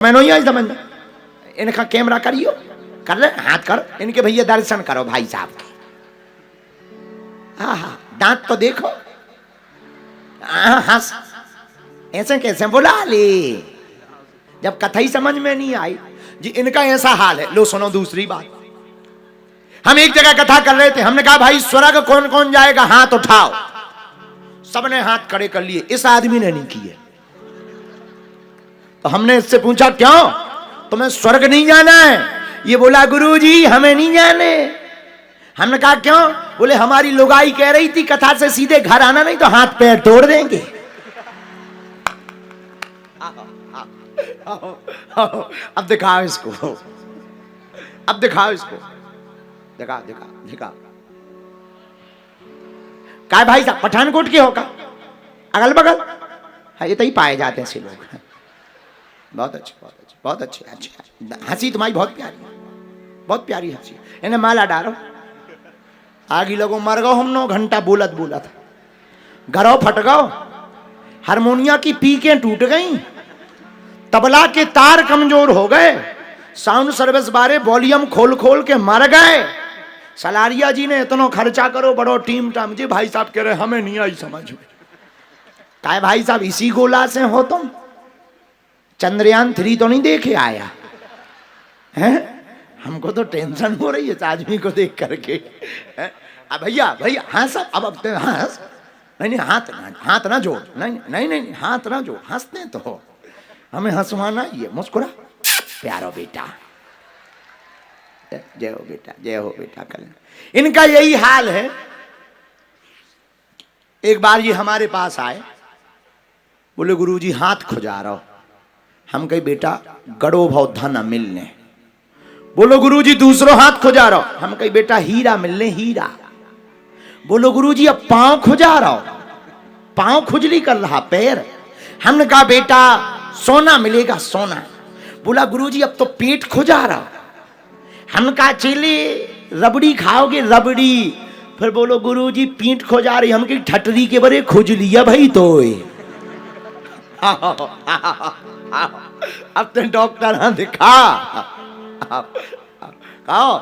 मैं नहीं आई समझ में। इनका कैमरा करियो, कर ले हाथ कर, इनके भैया दर्शन करो भाई साहब के। हाँ हाँ दांत तो देखो, हंस ऐसे कैसे बुला ले। जब कथा ही समझ में नहीं आई जी, इनका ऐसा हाल है। लो सुनो दूसरी बात, हम एक जगह कथा कर रहे थे, हमने कहा भाई स्वर्ग कौन कौन जाएगा हाथ उठाओ। सबने हाथ खड़े कर लिए, इस आदमी ने नहीं किए। तो हमने इससे पूछा क्यों, तुम्हें स्वर्ग नहीं जाना है? ये बोला गुरुजी हमें नहीं जाने। हमने कहा क्यों? बोले हमारी लुगाई कह रही थी कथा से सीधे घर आना, नहीं तो हाथ पैर तोड़ देंगे। अब दिखाओ इसको, अब दिखाओ इसको, दिखा दिखा दिखा। क्या भाई साहब पठानकोट के होगा? अगल बगल हाँ, ये तो ही पाए जाते हैं ऐसे लोग। बहुत अच्छे बहुत अच्छे बहुत अच्छे अच्छे। हंसी तुम्हारी बहुत प्यारी, बहुत प्यारी हंसी। इन्हें माला डालो, आगे लोगों मर गो, हम 9 घंटा बोलत बोलत घरों फट गो, हारमोनिया की पीकें टूट गई, तबला के तार कमजोर हो गए, साउंड सर्विस बारे वॉल्यूम खोल खोल के मर गए। सलारिया जी ने इतना खर्चा करो बड़ो टीम टाम जी, भाई साहब कह रहे हमें नहीं आई समझ में। काय भाई साहब इसी गोला से हो तुम? चंद्रयान 3 तो नहीं देखे आया हैं? हमको तो टेंशन हो रही है इस आदमी को देख करके। अब भैया भैया हाँ सब अब हंस, नहीं हाथ ना जोड़, नहीं हाथ ना जोड़, हंसते तो हो, हमें हंसवाना ही है। मुस्कुरा प्यारो बेटा, जय हो बेटा, जय हो बेटा। कल इनका यही हाल है। एक बार ये हमारे पास आए, बोले गुरुजी हाथ खुजा रहा हो। हम कही बेटा गड़ो भाव धन मिलने। बोलो गुरुजी दूसरो हाथ खुजा रहा हो। हम कही बेटा हीरा मिलने हीरा। बोलो गुरुजी अब पांव खुजा रहा हो, पांव खुजली कर रहा पैर। हमने कहा बेटा सोना मिलेगा सोना। बोला गुरुजी अब तो पेट खुजा रहा हो। हम कहा चेले रबड़ी खाओगे रबड़ी। फिर बोलो गुरुजी पीठ खुजा रही। हम कही ठटरी के बरे खुज लिया भाई तो। अब तो डॉक्टर हाँ दिखा, कहो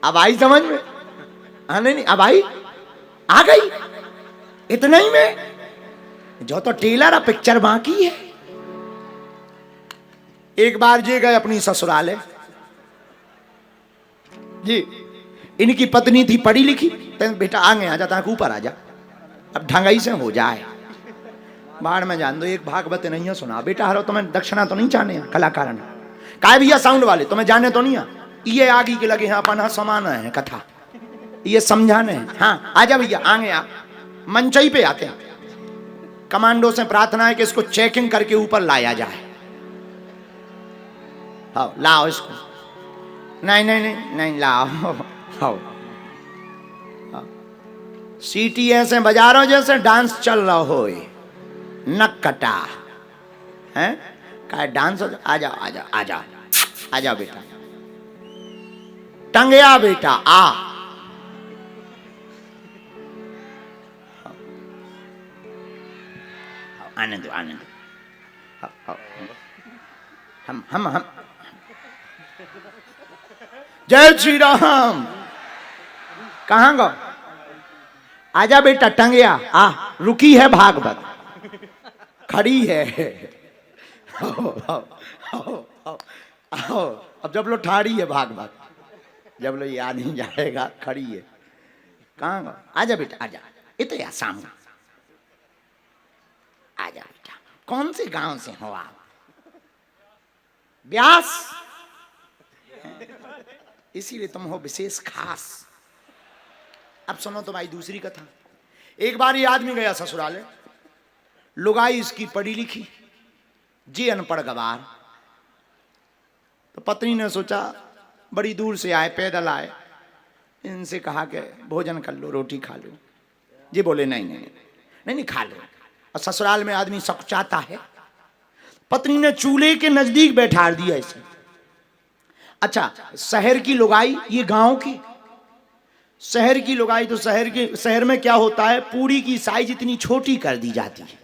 अब आई समझ में? हाँ नहीं अब आई आ गई इतना ही में। जो तो टेलर पिक्चर बाकी है। एक बार जे गए अपनी ससुराले जी, इनकी पत्नी थी पढ़ी लिखी। बेटा आगे आ जाता है ऊपर आ जा, अब ढंगाई से हो जाए। बाढ़ में जान दो, एक भागवत नहीं है सुना। बेटा हरो तुम्हें दक्षिणा तो नहीं चाहने कलाकार काय भैया साउंड वाले तुम्हें जाने तो नहीं है। ये आगे के लगे यहाँ अपन समाना है कथा, ये समझाने हैं। हाँ आजा भैया आगे आ, मंचई पे आते हैं। कमांडो से प्रार्थना है कि इसको चेकिंग करके ऊपर लाया जाए। हाँ लाओ इसको, नहीं लाओ। हाँ सीटी ऐसे बजा रहा हो जैसे डांस चल रहा हो, नक कटा है का डांस। आजा आजा आजा आजा बेटा, टंगया बेटा आ। आनंद आनंद हम जय श्री राम। कहां गो? आजा बेटा टंगया आ। रुकी है भागवत, खड़ी है। अब जब लो ठाड़ी है भागवत, जब लो याद नहीं जाएगा खड़ी है। कहाँ गो? आजा बेटा आजा, इतने या शाम आजा बेटा। कौन से गांव से हो आप? व्यास, इसीलिए तुम हो विशेष खास। अब सुनो तो भाई दूसरी कथा। एक बार ये आदमी गया ससुराले, लुगाई इसकी पढ़ी लिखी, जी अनपढ़ गवार। तो पत्नी ने सोचा बड़ी दूर से आए, पैदल आए, इनसे कहा कि भोजन कर लो, रोटी खा लो। जी बोले नहीं खा लो। और ससुराल में आदमी सब चाहता है। पत्नी ने चूल्हे के नजदीक बैठा दिया इसे। अच्छा शहर की लुगाई, ये गांव की शहर की लुगाई। तो शहर में क्या होता है, पूरी की साइज इतनी छोटी कर दी जाती है।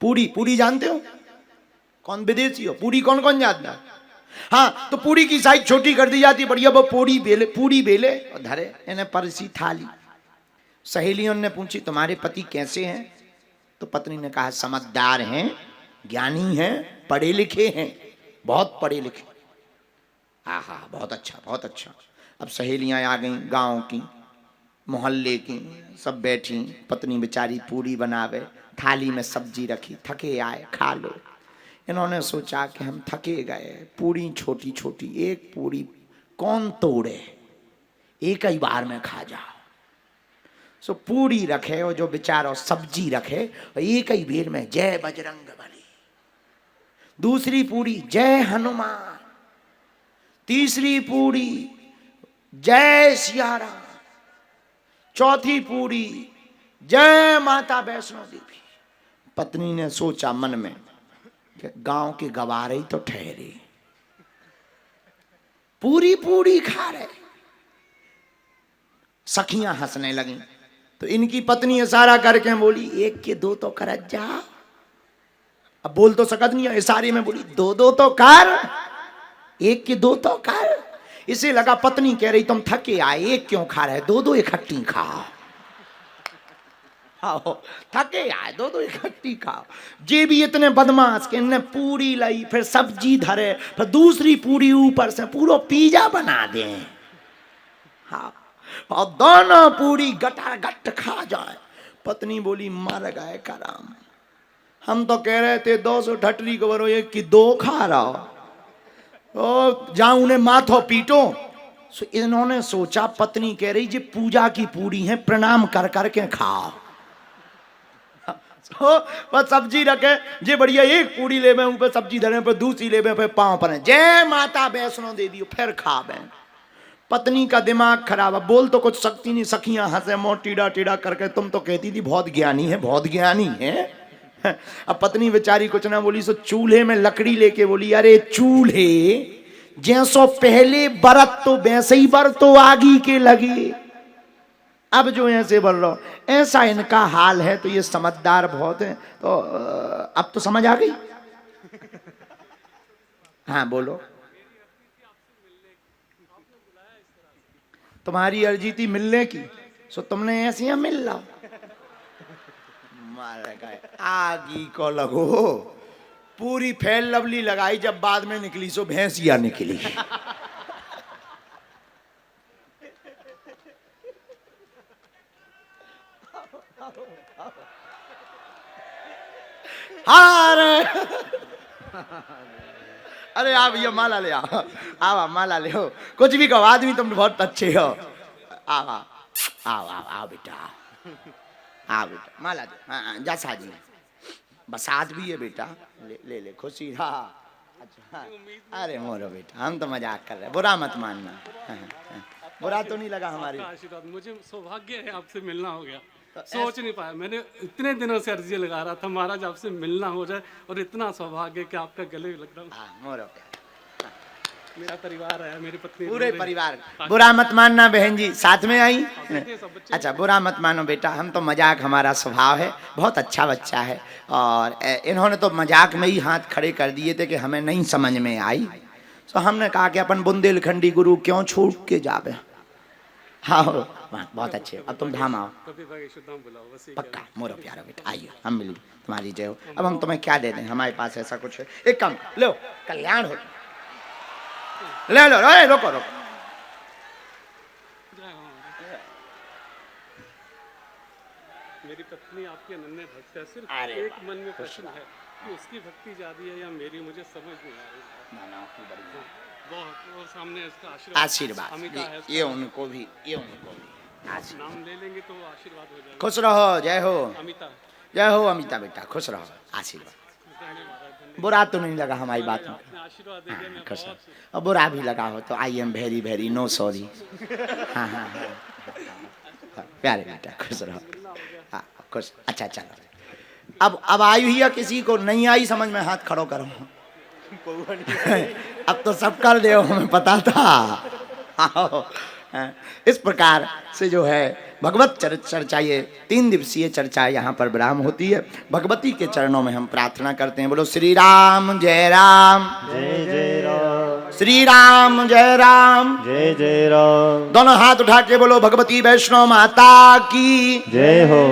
पूरी जानते हो? कौन विदेशी हो, पूरी कौन कौन जानता है? हाँ, तो पूरी की साइज छोटी कर दी जाती, बढ़िया वो पूरी बेले और धरे इन्हें परसी थाली। सहेलियों ने पूछी तुम्हारे पति कैसे हैं? तो पत्नी ने कहा समझदार हैं, ज्ञानी हैं, पढ़े लिखे हैं, बहुत पढ़े लिखे। आहा, बहुत अच्छा बहुत अच्छा। अब सहेलियां आ गईं, गांव की, मोहल्ले की, सब बैठी। पत्नी बेचारी पूरी बनावे, थाली में सब्जी रखी, थके आए खा लो। इन्होंने सोचा कि हम थके गए, पूरी छोटी छोटी, एक पूरी कौन तोड़े, एक ही बार में खा जाओ। सो पूरी रखे और जो बेचारा सब्जी रखे, और एक ही बेर में जय बजरंग बली, दूसरी पूरी जय हनुमान, तीसरी पूरी जय सिया राम, चौथी पूरी जय माता वैष्णो देवी। पत्नी ने सोचा मन में कि गांव के गवारे ही तो ठहरे, पूरी पूरी खा रहे। सखियां हंसने लगी तो इनकी पत्नी इशारा करके बोली एक के दो तो कर जा। अब बोल तो सकत नहीं है, इशारे में बोली दो दो तो कर, एक के दो तो कर। इसे लगा पत्नी कह रही तुम थके आए, एक क्यों खा रहे, दो दो इकट्ठी खाओ। थके आए, दो दो इकट्ठी खाओ। जे भी इतने बदमाश के इनने पूरी लाई, फिर सब्जी धरे, फिर दूसरी पूरी ऊपर से पूरा पिज्जा बना दे। हाँ, और दोनों पूरी गटागट खा जाए। पत्नी बोली मर गए कराम, हम तो कह रहे थे 200 ठटरी को बरो, एक की दो खा रहा हो, जाऊं उन्हें माथो पीटो। सो इन्होंने सोचा पत्नी कह रही जी पूजा की पूरी है, प्रणाम कर करके खाओ। बस सब्जी रखे जे बढ़िया, एक पूरी ले में ऊपर सब्जी धरे, पर दूसरी ले में, फिर पांव पर जय माता वैष्णो देवी, फिर खा बे। पत्नी का दिमाग खराब है, बोल तो कुछ सकती नहीं। सखियां हंसे मोह टीड़ा टीड़ा करके, तुम तो कहती थी बहुत ज्ञानी है, बहुत ज्ञानी है। अब पत्नी बेचारी कुछ ना बोली, सो चूल्हे में लकड़ी लेके बोली अरे चूल्हे जैसो पहले बरत तो वैसे ही बर तो आगी के लगे, अब जो ऐसे बोल रहा ऐसा इनका हाल है। तो ये समझदार बहुत है, तो अब तो समझ आ गई। हाँ बोलो। तुम्हारी अर्जी थी मिलने की, सो तुमने ऐसे ही मिल लो। आगी को लगो, पूरी फैल लवली लगाई, जब बाद में निकली सो भैंसिया निकली। अरे आप ये माला ले आओ, आओ माला ले हो, कुछ भी कहो, आदमी तुम बहुत अच्छे हो। आओ आओ आओ आओ आओ बेटा, आओ बेटा माला दो। हाँ जैसा जी, बसात भी है बेटा, ले ले, ले खुशी। हाँ अच्छा, अरे मोरो बेटा, हम तो मजाक कर रहे हैं, बुरा मत मानना। बुरा तो नहीं लगा हमारी आशीर्वाद। मुझे सौभाग्य है आपसे मिलना हो गया, सोच नहीं पाया। मैंने इतने दिनों से अर्जी लगा रहा था महाराज आपसे मिलना हो जाए, और इतना सौभाग्य कि आपका गले लग रहा हूँ। मोरो मेरा परिवार है, मेरी पत्नी, पूरे परिवार। बुरा मत मानना बहन जी, साथ में आई। अच्छा बुरा मत मानो बेटा, हम तो मजाक हमारा स्वभाव है, बहुत अच्छा बच्चा है। और इन्होंने तो मजाक में ही हाथ खड़े कर दिए थे कि हमें नहीं समझ में आई, तो हमने कहा कि अपन बुंदेलखंडी गुरु क्यों छोड़ के जावे। हाँ बहुत अच्छे, अब तुम धाम आओ पक्का। मोरो प्यारा बेटा आइए, हम मिली, तुम्हारी जय हो। अब हम तुम्हें क्या दे दें, हमारे पास ऐसा कुछ है, एक काम लो, कल्याण हो, ले लो। अरे रोको रोको, मेरी पत्नी आपके नन्हे भक्त है, सिर्फ एक मन में प्रश्न है कि उसकी भक्ति ज्यादा है या मेरी, मुझे समझ नहीं आ रही। बहुत, और सामने इसका आशीर्वाद ये उनको भी, ये उनको भी नाम ले लेंगे तो आशीर्वाद हो जाएगा। खुश रहो, जय हो अमिता, जय हो अमिता बेटा, खुश रहो, आशीर्वाद। बुरा तो नहीं लगा हमारी बात में, खुश रहो। और बुरा भी लगा हो तो I am very very no sorry. हाँ हाँ हाँ प्यारे बेटा, खुश रहो। हाँ खुश, अच्छा चलो। अब आई हुई है, किसी को नहीं आई समझ में हाथ खड़ो करो। अब तो सब कर दे, हमें पता था। इस प्रकार से जो है भगवत चर्चा, ये 3 दिवसीय चर्चा यहाँ पर विराम होती है। भगवती के चरणों में हम प्रार्थना करते हैं। बोलो श्री राम जय राम, जय जय राम, श्री राम जय राम, जय जय राम। दोनों हाथ उठा के बोलो भगवती वैष्णो माता की जय हो।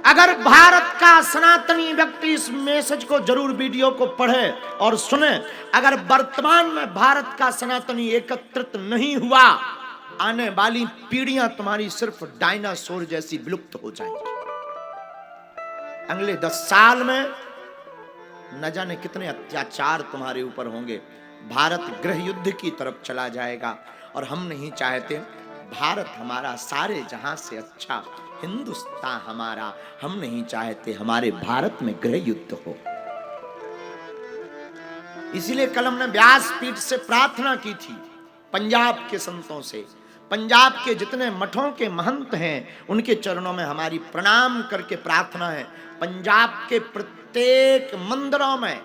अगर भारत का सनातनी व्यक्ति इस मैसेज को जरूर वीडियो को पढ़े और सुने, अगर वर्तमान में भारत का सनातनी एकत्रित नहीं हुआ, आने वाली पीढ़ियां तुम्हारी सिर्फ डायनासोर जैसी विलुप्त हो जाएंगी। अगले 10 साल में न जाने कितने अत्याचार तुम्हारे ऊपर होंगे। भारत गृह युद्ध की तरफ चला जाएगा और हम नहीं चाहते। भारत हमारा सारे जहां से अच्छा, हिंदुस्तान हमारा, हम नहीं चाहते हमारे भारत में गृह युद्ध हो। इसीलिए कल हमने व्यासपीठ से प्रार्थना की थी, पंजाब के संतों से, पंजाब के जितने मठों के महंत हैं उनके चरणों में हमारी प्रणाम करके प्रार्थना है। पंजाब के प्रत्येक मंदिरों में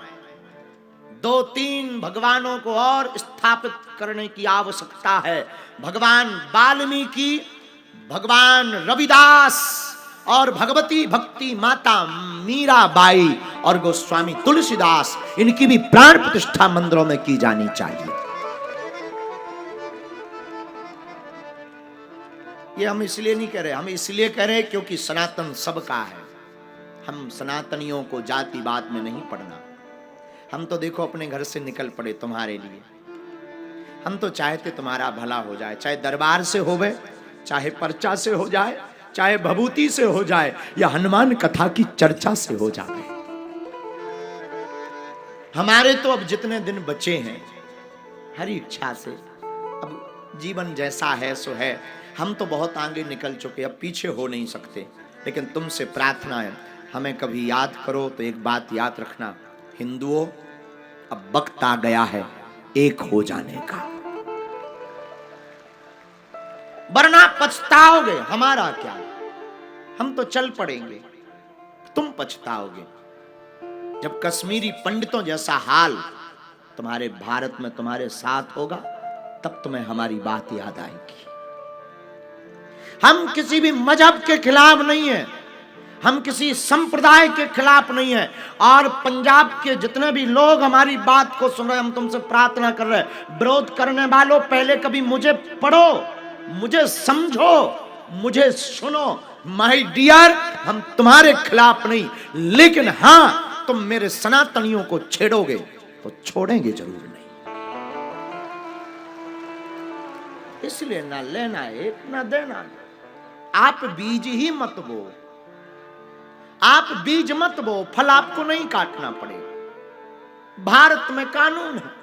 2-3 भगवानों को और स्थापित करने की आवश्यकता है। भगवान वाल्मीकि, भगवान रविदास और भगवती भक्ति माता मीराबाई और गोस्वामी तुलसीदास, इनकी भी प्राण प्रतिष्ठा मंदिरों में की जानी चाहिए। ये हम इसलिए नहीं कह रहे, हम इसलिए कह रहे क्योंकि सनातन सबका है। हम सनातनियों को जातिवाद में नहीं पढ़ना। हम तो देखो अपने घर से निकल पड़े तुम्हारे लिए। हम तो चाहते तुम्हारा भला हो जाए, चाहे दरबार से होवे, चाहे पर्चा से हो जाए, चाहे भभूति से हो जाए, या हनुमान कथा की चर्चा से हो जाए। हमारे तो अब जितने दिन बचे हैं, हरी इच्छा से, अब जीवन जैसा है सो है। हम तो बहुत आगे निकल चुके, अब पीछे हो नहीं सकते। लेकिन तुमसे प्रार्थना है, हमें कभी याद करो तो एक बात याद रखना, हिंदुओं, अब वक्त आ गया है एक हो जाने का, वरना पछताओगे। हमारा क्या, हम तो चल पड़ेंगे, तुम पछताओगे। जब कश्मीरी पंडितों जैसा हाल तुम्हारे भारत में तुम्हारे साथ होगा, तब तुम्हें हमारी बात याद आएगी। हम किसी भी मजहब के खिलाफ नहीं है, हम किसी संप्रदाय के खिलाफ नहीं है। और पंजाब के जितने भी लोग हमारी बात को सुन रहे, हम तुमसे प्रार्थना कर रहे हैं, विरोध करने वालों, पहले कभी मुझे पढ़ो, मुझे समझो, मुझे सुनो। माय डियर, हम तुम्हारे खिलाफ नहीं, लेकिन हां, तुम मेरे सनातनियों को छेड़ोगे तो छोड़ेंगे जरूर नहीं। इसलिए ना लेना एक ना देना। आप बीज ही मत बो, आप बीज मत बो, फल आपको नहीं काटना पड़े। भारत में कानून है।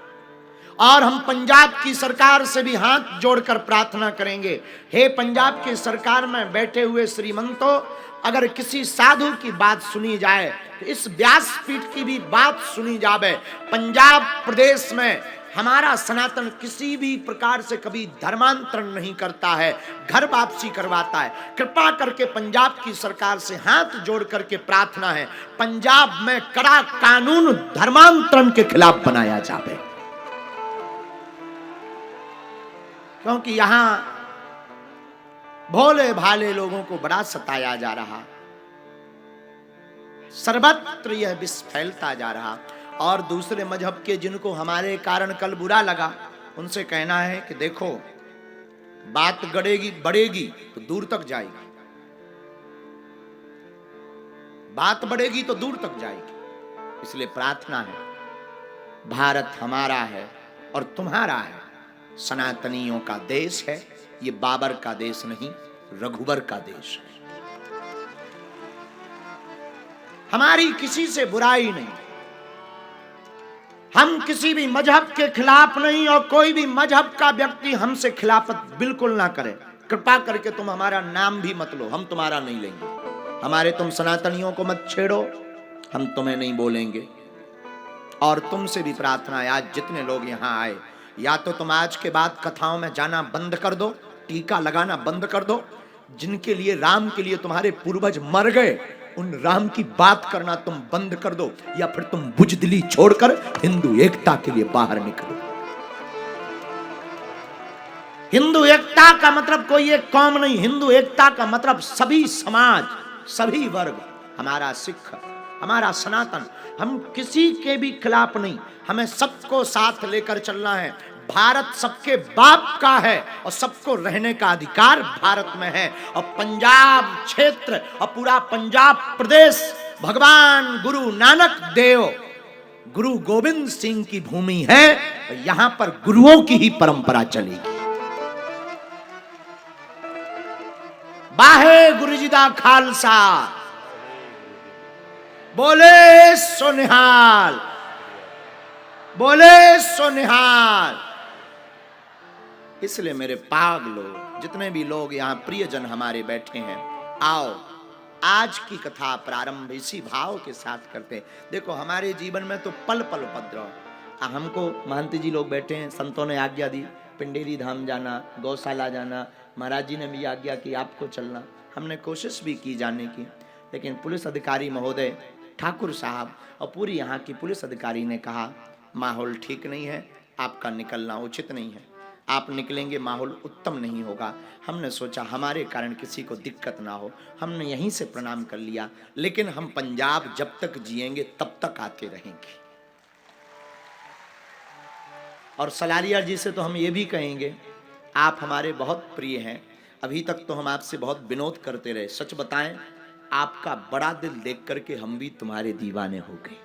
और हम पंजाब की सरकार से भी हाथ जोड़कर प्रार्थना करेंगे, हे पंजाब की सरकार में बैठे हुए श्रीमंतों, अगर किसी साधु की बात सुनी जाए तो इस व्यासपीठ की भी बात सुनी जावे। पंजाब प्रदेश में हमारा सनातन किसी भी प्रकार से कभी धर्मांतरण नहीं करता है, घर वापसी करवाता है। कृपा करके पंजाब की सरकार से हाथ जोड़ करके प्रार्थना है, पंजाब में कड़ा कानून धर्मांतरण के खिलाफ बनाया जावे। क्योंकि यहां भोले भाले लोगों को बड़ा सताया जा रहा, सर्वत्र यह विष फैलता जा रहा। और दूसरे मजहब के जिनको हमारे कारण कल बुरा लगा, उनसे कहना है कि देखो, बात बढ़ेगी तो दूर तक जाएगी, बात बढ़ेगी तो दूर तक जाएगी। इसलिए प्रार्थना है, भारत हमारा है और तुम्हारा है, सनातनियों का देश है। ये बाबर का देश नहीं, रघुवर का देश है। हमारी किसी से बुराई नहीं, हम किसी भी मजहब के खिलाफ नहीं, और कोई भी मजहब का व्यक्ति हमसे खिलाफत बिल्कुल ना करे। कृपा करके तुम हमारा नाम भी मत लो, हम तुम्हारा नहीं लेंगे। हमारे तुम सनातनियों को मत छेड़ो, हम तुम्हें नहीं बोलेंगे। और तुमसे भी प्रार्थना है, आज जितने लोग यहाँ आए, या तो तुम आज के बाद कथाओं में जाना बंद कर दो, टीका लगाना बंद कर दो। जिनके लिए, राम के लिए तुम्हारे पूर्वज मर गए, उन राम की बात करना तुम बंद कर दो, या फिर तुम बुजदिली छोड़कर हिंदू एकता के लिए बाहर निकलो। हिंदू एकता का मतलब कोई एक कौम नहीं, हिंदू एकता का मतलब सभी समाज, सभी वर्ग। हमारा सिख, हमारा सनातन, हम किसी के भी खिलाफ नहीं, हमें सबको साथ लेकर चलना है। भारत सबके बाप का है और सबको रहने का अधिकार भारत में है। और पंजाब क्षेत्र और पूरा पंजाब प्रदेश भगवान गुरु नानक देव, गुरु गोविंद सिंह की भूमि है। यहां पर गुरुओं की ही परंपरा चलेगी। बाहे गुरु जी दा खालसा, बोले सो निहाल, बोले सो निहाल। इसलिए मेरे पाग लोग, जितने भी लोग यहाँ प्रियजन हमारे बैठे हैं, आओ आज की कथा प्रारंभ इसी भाव के साथ करते हैं। देखो हमारे जीवन में तो पल पल उपद्रव। हमको महंत जी लोग बैठे हैं, संतों ने आज्ञा दी पिंडेरी धाम जाना, गौशाला जाना, महाराज जी ने भी आज्ञा की आपको चलना। हमने कोशिश भी की जाने की, लेकिन पुलिस अधिकारी महोदय, ठाकुर साहब और पूरी यहाँ की पुलिस अधिकारी ने कहा माहौल ठीक नहीं है, आपका निकलना उचित नहीं है, आप निकलेंगे माहौल उत्तम नहीं होगा। हमने सोचा हमारे कारण किसी को दिक्कत ना हो, हमने यहीं से प्रणाम कर लिया। लेकिन हम पंजाब जब तक जिएंगे तब तक आते रहेंगे। और सलारिया जी से तो हम ये भी कहेंगे, आप हमारे बहुत प्रिय हैं। अभी तक तो हम आपसे बहुत विनोद करते रहे, सच बताएं आपका बड़ा दिल देख करके हम भी तुम्हारे दीवाने हो गए।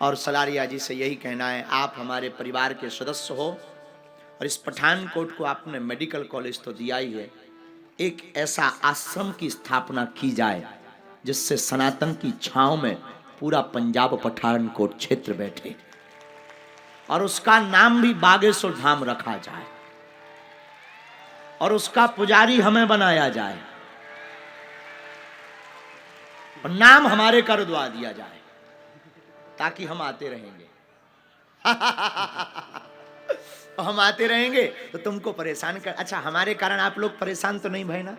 और सलारिया जी से यही कहना है, आप हमारे परिवार के सदस्य हो और इस पठानकोट को आपने मेडिकल कॉलेज तो दिया ही है, एक ऐसा आश्रम की स्थापना की जाए जिससे सनातन की छांव में पूरा पंजाब पठानकोट क्षेत्र बैठे, और उसका नाम भी बागेश्वर धाम रखा जाए और उसका पुजारी हमें बनाया जाए और नाम हमारे कर दुआ दिया जाए, ताकि हम आते रहेंगे। हम आते रहेंगे तो तुमको परेशान कर। अच्छा, हमारे कारण आप लोग परेशान तो नहीं भय ना?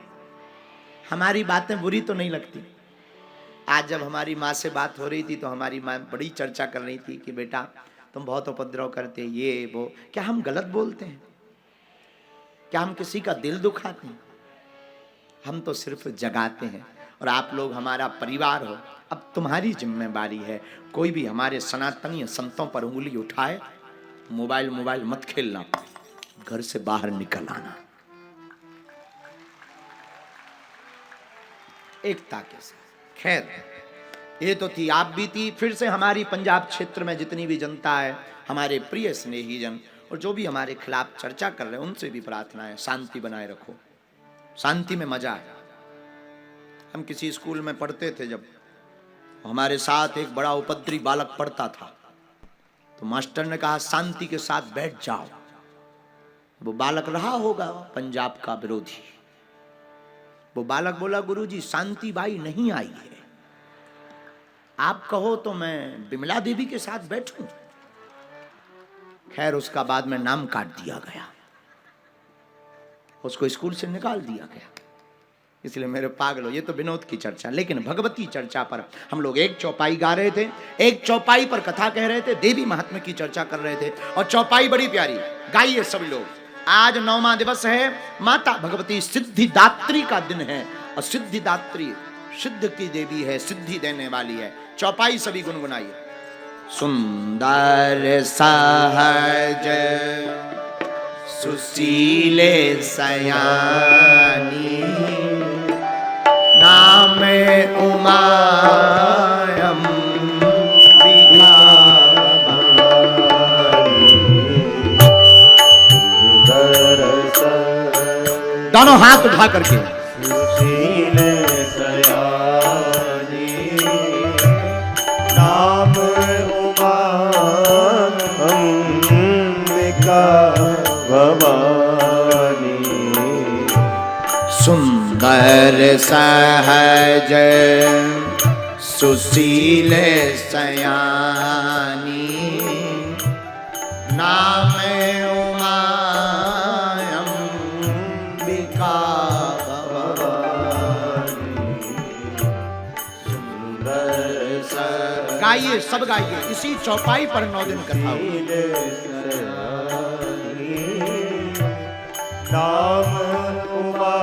हमारी बातें बुरी तो नहीं लगती? आज जब हमारी माँ से बात हो रही थी तो हमारी माँ बड़ी चर्चा कर रही थी कि बेटा तुम बहुत उपद्रव करते, ये वो। क्या हम गलत बोलते हैं? क्या हम किसी का दिल दुखाते हैं? हम तो सिर्फ जगाते हैं। और आप लोग हमारा परिवार हो, अब तुम्हारी जिम्मेदारी है, कोई भी हमारे सनातनी संतों पर उंगली उठाए, मोबाइल मत खेलना, घर से बाहर निकल आना एकता के साथ। खैर, ये तो थी, आप भी थी। फिर से हमारी पंजाब क्षेत्र में जितनी भी जनता है, हमारे प्रिय स्नेही जन और जो भी हमारे खिलाफ चर्चा कर रहे हैं, उनसे भी प्रार्थना है शांति बनाए रखो। शांति में मजा है। हम किसी स्कूल में पढ़ते थे, जब हमारे साथ एक बड़ा उपद्रवी बालक पढ़ता था, तो मास्टर ने कहा शांति के साथ बैठ जाओ। वो बालक रहा होगा पंजाब का विरोधी। वो बालक बोला, गुरुजी शांति बाई नहीं आई है, आप कहो तो मैं बिमला देवी के साथ बैठूं। खैर, उसका बाद में नाम काट दिया गया, उसको स्कूल से निकाल दिया गया। इसलिए मेरे पागलों, ये तो विनोद की चर्चा, लेकिन भगवती चर्चा पर हम लोग एक चौपाई गा रहे थे, एक चौपाई पर कथा कह रहे थे, देवी महात्म्य की चर्चा कर रहे थे, और चौपाई बड़ी प्यारी गाइए सब लोग। आज 9वां दिवस है, माता भगवती सिद्धिदात्री का दिन है, और सिद्धिदात्री सिद्ध की देवी है, सिद्धि देने वाली है। चौपाई सभी गुनगुनाइए। सुंदर सहज सुशीले सयानी, नाम उमायम दोनों हाथ उठा करके सुशीले सयानी, नाम उमा अंबिका भवानी। सुंदर सहज सुशीले सयानी, नाम उमा अंबिका भवानी। गाइए, सब गाइए, इसी चौपाई पर 9 दिन कथा हुई। नाम उमा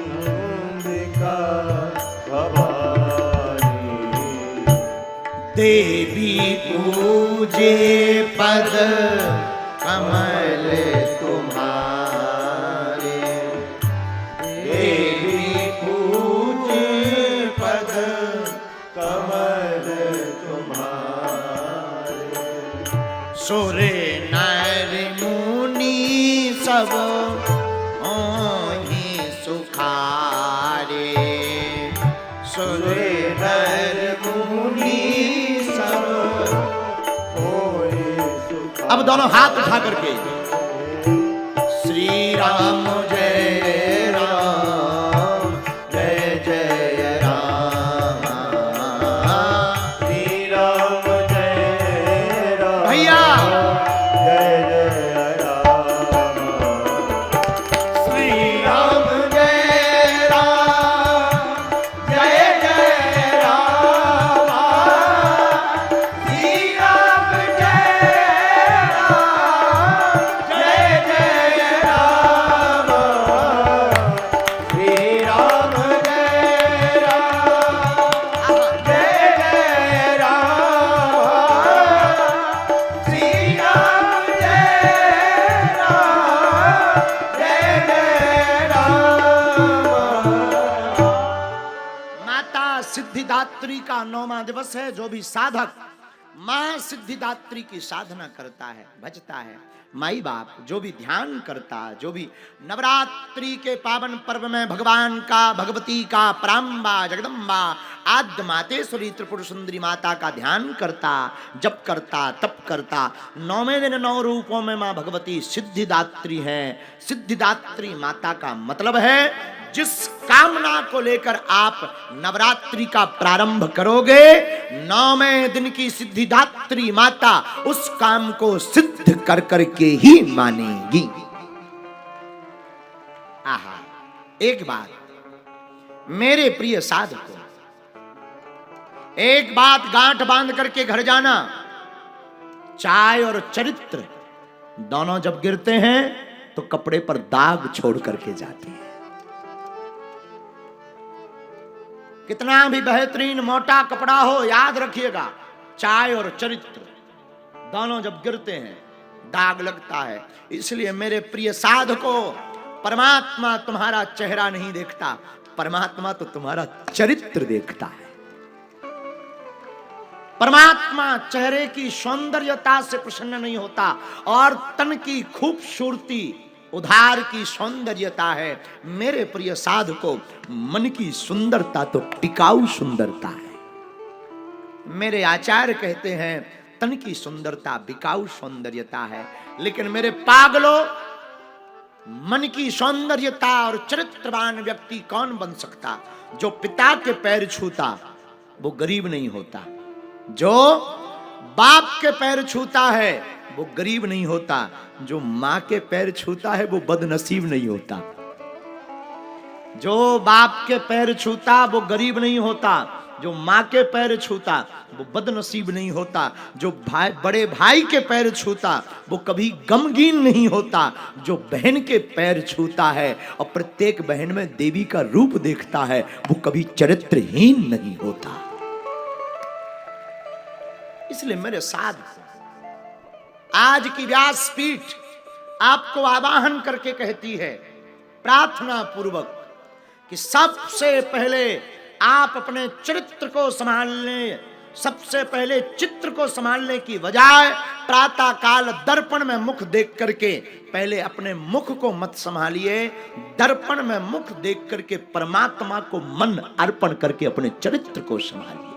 अंबिका भवानी। देवी पूजे पद कमल तुम्हारे, देवी पूजे पद कमल तुम्हारे। सुर नर मुनि सब ओहि सुखारे, सुर नर मुनि सब। अब दोनों हाथ उठा करके श्री राम जय राम जय जय राम, श्री राम जय राम भैया जय जय राम। श्री राम जय राम जय जय राम, श्री राम जय राम जय जय राम, श्री राम जय राम जय जय राम, श्री राम जय राम जय जय राम। माता सिद्धिदात्री का 9वां दिवस है। जो भी साधक मां सिद्धिदात्री की साधना करता है, भजता है, माई बाप जो भी ध्यान करता, जो भी नवरात्रि के पावन पर्व में भगवान का, भगवती का, पराम्बा जगदम्बा आद्य मातेश्वरी त्रिपुर सुंदरी माता का ध्यान करता, जप करता, तप करता, 9वें दिन 9 रूपों में मां भगवती सिद्धिदात्री है। सिद्धिदात्री माता का मतलब है जिस कामना को लेकर आप नवरात्रि का प्रारंभ करोगे, 9वें दिन की सिद्धिदात्री माता उस काम को सिद्ध कर करके ही मानेगी। आहा, एक बात मेरे प्रिय साधकों, एक बात गांठ बांध करके घर जाना, चाय और चरित्र दोनों जब गिरते हैं तो कपड़े पर दाग छोड़ करके जाते हैं। कितना भी बेहतरीन मोटा कपड़ा हो, याद रखिएगा चाय और चरित्र दोनों जब गिरते हैं दाग लगता है। इसलिए मेरे प्रिय साधकों, परमात्मा तुम्हारा चेहरा नहीं देखता, परमात्मा तो तुम्हारा चरित्र देखता है। परमात्मा चेहरे की सौंदर्यता से प्रसन्न नहीं होता, और तन की खूबसूरती उधार की सौंदर्यता है। मेरे प्रिय साधकों, मन की सुंदरता तो टिकाऊ सुंदरता है। मेरे आचार्य कहते हैं तन की सुंदरता बिकाऊ सौंदर्यता है। लेकिन मेरे पागलों, मन की सौंदर्यता और चरित्रवान व्यक्ति कौन बन सकता? जो पिता के पैर छूता वो गरीब नहीं होता, जो बाप के पैर छूता है वो गरीब नहीं होता, जो मां के पैर छूता है वो बदनसीब नहीं होता। जो बाप के पैर छूता वो गरीब नहीं होता, जो मां के पैर छूता वो बदनसीब नहीं होता, जो भाई बड़े भाई के पैर छूता वो कभी गमगीन नहीं होता, जो बहन के पैर छूता है और प्रत्येक बहन में देवी का रूप देखता है वो कभी चरित्रहीन नहीं होता। इसलिए मेरे साथ आज की व्यासपीठ आपको आवाहन करके कहती है प्रार्थना पूर्वक कि सबसे पहले आप अपने चरित्र को संभालने, सबसे पहले चित्र को संभालने की बजाय प्रातः काल दर्पण में मुख देख करके पहले अपने मुख को मत संभालिए, दर्पण में मुख देख करके परमात्मा को मन अर्पण करके अपने चरित्र को संभालिए।